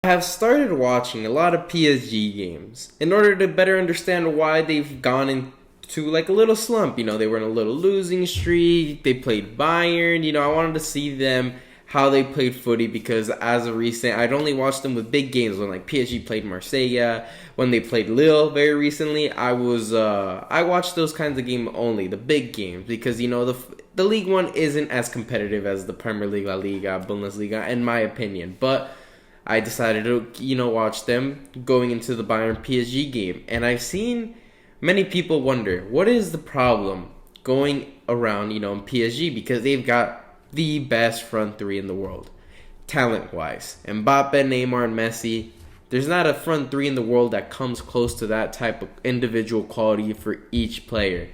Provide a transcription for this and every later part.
I have started watching a lot of PSG games in order to better understand why they've gone into like a little slump. They were in a little losing streak. They played Bayern. I wanted to see them how they played footy because as of recent, I'd only watched them with big games when like PSG played Marseille, when they played Lille very recently. I watched those kinds of games only, the big games, because the League One isn't as competitive as the Premier League, La Liga, Bundesliga, in my opinion. But I decided to watch them going into the Bayern PSG game, and I've seen many people wonder what is the problem going around in PSG because they've got the best front three in the world, talent-wise. Mbappe, Neymar, and Messi. There's not a front three in the world that comes close to that type of individual quality for each player.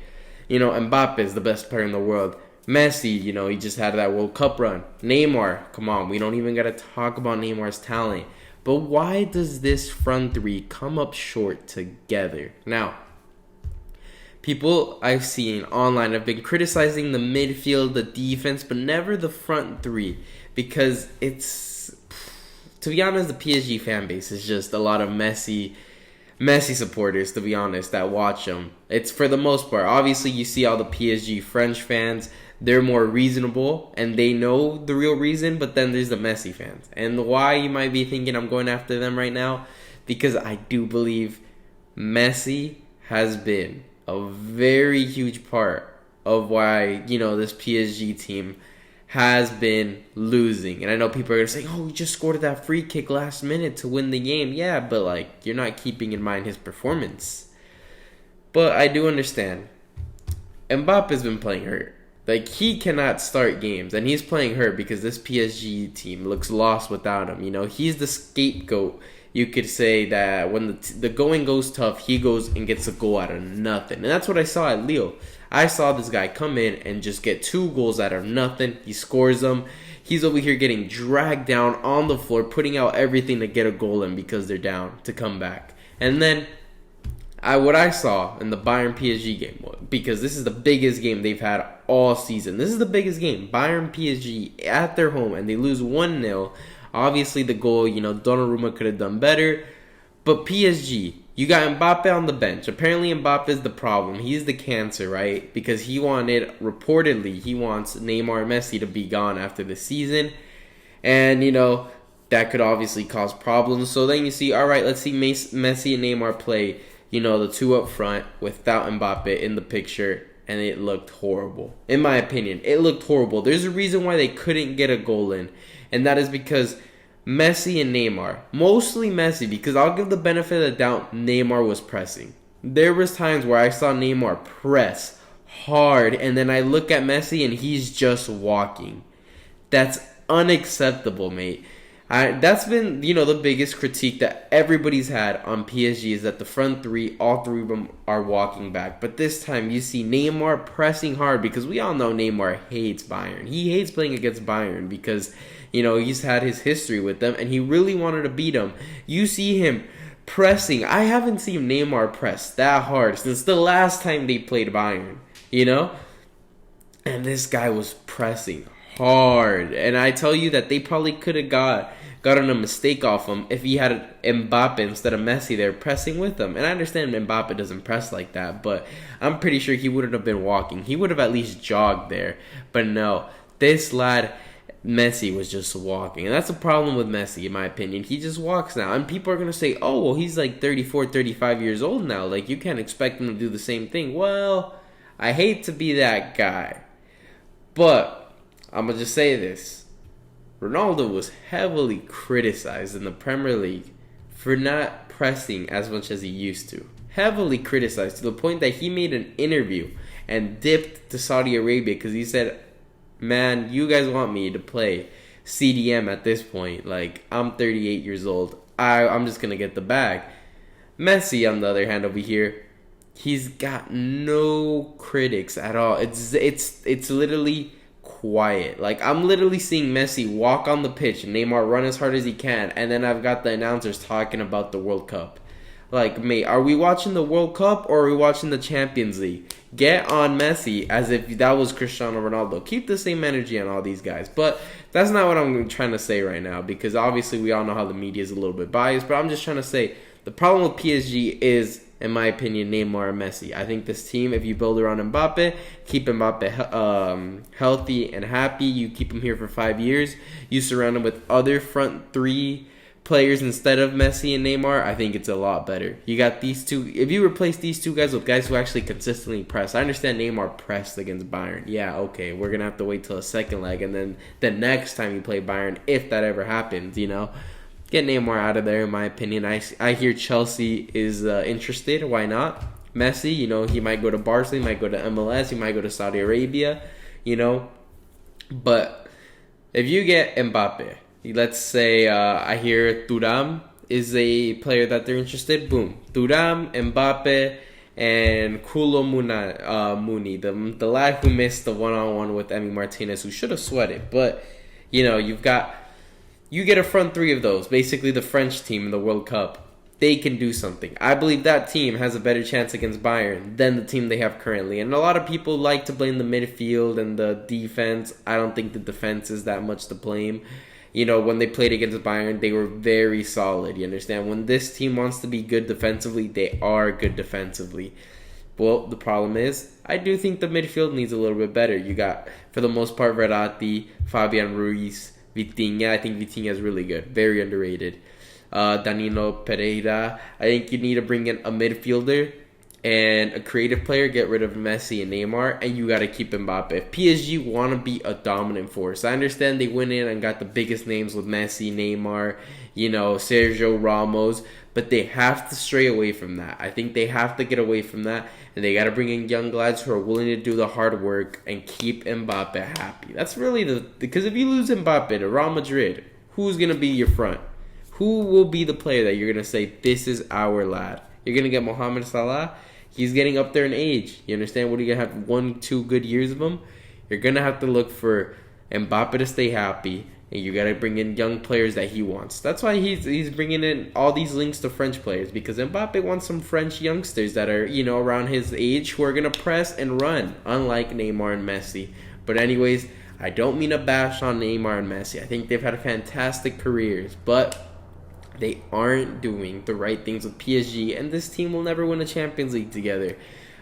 Mbappe is the best player in the world. Messi, he just had that World Cup run. Neymar, come on, we don't even got to talk about Neymar's talent. But why does this front three come up short together? Now, people I've seen online have been criticizing the midfield, the defense, but never the front three. Because to be honest, the PSG fan base is just a lot of Messi supporters, to be honest, that watch them. It's for the most part. Obviously, you see all the PSG French fans. They're more reasonable, and they know the real reason. But then there's the Messi fans. And why you might be thinking I'm going after them right now? Because I do believe Messi has been a very huge part of why, this PSG team has been losing. And I know people are going to say, oh, he just scored that free kick last minute to win the game. Yeah, but, you're not keeping in mind his performance. But I do understand. Mbappe's been playing hurt. He cannot start games, and he's playing hurt because this PSG team looks lost without him. He's the scapegoat. You could say that when the going goes tough, he goes and gets a goal out of nothing. And that's what I saw at Lille. I saw this guy come in and just get 2 goals out of nothing. He scores them. He's over here getting dragged down on the floor, putting out everything to get a goal in because they're down to come back. And then what I saw in the Bayern PSG game, because this is the biggest game they've had all season. This is the biggest game. Bayern PSG at their home, and they lose 1-0. Obviously, the goal, Donnarumma could have done better. But PSG, you got Mbappe on the bench. Apparently, Mbappe is the problem. He's the cancer, right? Because reportedly, he wants Neymar and Messi to be gone after the season. And, that could obviously cause problems. So then you see, all right, let's see Messi and Neymar play, the 2 up front without Mbappe in the picture. And it looked horrible. In my opinion, it looked horrible. There's a reason why they couldn't get a goal in. And that is because Messi and Neymar, mostly Messi, because I'll give the benefit of the doubt, Neymar was pressing. There was times where I saw Neymar press hard, and then I look at Messi and he's just walking. That's unacceptable, mate. That's been, the biggest critique that everybody's had on PSG is that the front three, all 3 of them are walking back. But this time you see Neymar pressing hard because we all know Neymar hates Bayern. He hates playing against Bayern because, he's had his history with them and he really wanted to beat them. You see him pressing. I haven't seen Neymar press that hard since the last time they played Bayern, And this guy was pressing hard. And I tell you that they probably could have gotten a mistake off him if he had Mbappe instead of Messi there pressing with him. And I understand Mbappe doesn't press like that, but I'm pretty sure he wouldn't have been walking. He would have at least jogged there. But no, this lad, Messi, was just walking. And that's the problem with Messi, in my opinion. He just walks now. And people are going to say, oh, well, he's 34, 35 years old now. You can't expect him to do the same thing. Well, I hate to be that guy. But I'm going to just say this. Ronaldo was heavily criticized in the Premier League for not pressing as much as he used to. Heavily criticized to the point that he made an interview and dipped to Saudi Arabia because he said, man, you guys want me to play CDM at this point. I'm 38 years old. I'm just going to get the bag. Messi, on the other hand, over here, he's got no critics at all. It's literally quiet. I'm literally seeing Messi walk on the pitch and Neymar run as hard as he can, and then I've got the announcers talking about the World Cup. Like, mate, are we watching the World Cup or are we watching the Champions League? Get on Messi as if that was Cristiano Ronaldo. Keep the same energy on all these guys. But that's not what I'm trying to say right now, because obviously we all know how the media is a little bit biased. But I'm just trying to say the problem with PSG is, in my opinion, Neymar and Messi. I think this team, if you build around Mbappe, keep Mbappe healthy and happy, you keep him here for 5 years, you surround him with other front three players instead of Messi and Neymar, I think it's a lot better. You got these two. If you replace these two guys with guys who actually consistently press, I understand Neymar pressed against Bayern. Yeah, okay, we're going to have to wait till a second leg, and then the next time you play Bayern, if that ever happens, get Neymar out of there, in my opinion. I hear Chelsea is interested. Why not? Messi, he might go to Barca, he might go to MLS, he might go to Saudi Arabia, But if you get Mbappe, let's say I hear Thuram is a player that they're interested. Boom. Thuram, Mbappe, and Kulo Muni, the lad who missed the one-on-one with Emi Martinez, who should have sweated. But, you get a front three of those, basically the French team in the World Cup. They can do something. I believe that team has a better chance against Bayern than the team they have currently. And a lot of people like to blame the midfield and the defense. I don't think the defense is that much to blame. When they played against Bayern, they were very solid. You understand? When this team wants to be good defensively, they are good defensively. Well, the problem is, I do think the midfield needs a little bit better. You got, for the most part, Verratti, Fabian Ruiz, Vitinha. I think Vitinha is really good. Very underrated. Danilo Pereira. I think you need to bring in a midfielder and a creative player. Get rid of Messi and Neymar, and you got to keep Mbappe. If PSG want to be a dominant force, I understand they went in and got the biggest names with Messi, Neymar, Sergio Ramos, but they have to stray away from that. I think they have to get away from that, and they got to bring in young lads who are willing to do the hard work and keep Mbappe happy. That's really because if you lose Mbappe to Real Madrid, who's going to be your front? Who will be the player that you're going to say, this is our lad? You're going to get Mohamed Salah. He's getting up there in age. You understand? What are you going to have 1-2 good years of him? You're going to have to look for Mbappe to stay happy, and you got to bring in young players that he wants. That's why he's bringing in all these links to French players, because Mbappe wants some French youngsters that are, around his age who are going to press and run, unlike Neymar and Messi. But anyways, I don't mean to bash on Neymar and Messi. I think they've had fantastic careers, but they aren't doing the right things with PSG, and this team will never win a Champions League together.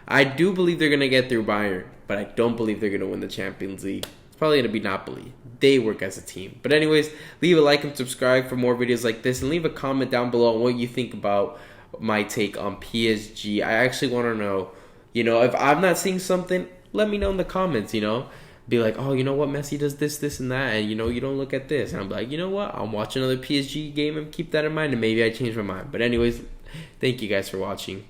I do believe they're going to get through Bayern, but I don't believe they're going to win the Champions League. It's probably going to be Napoli. They work as a team. But anyways, leave a like and subscribe for more videos like this, and leave a comment down below on what you think about my take on PSG. I actually want to know, if I'm not seeing something, let me know in the comments, Be like, oh, you know what, Messi does this, and that, and, you don't look at this. And I'm like, you know what, I'll watch another PSG game and keep that in mind, and maybe I change my mind. But anyways, thank you guys for watching.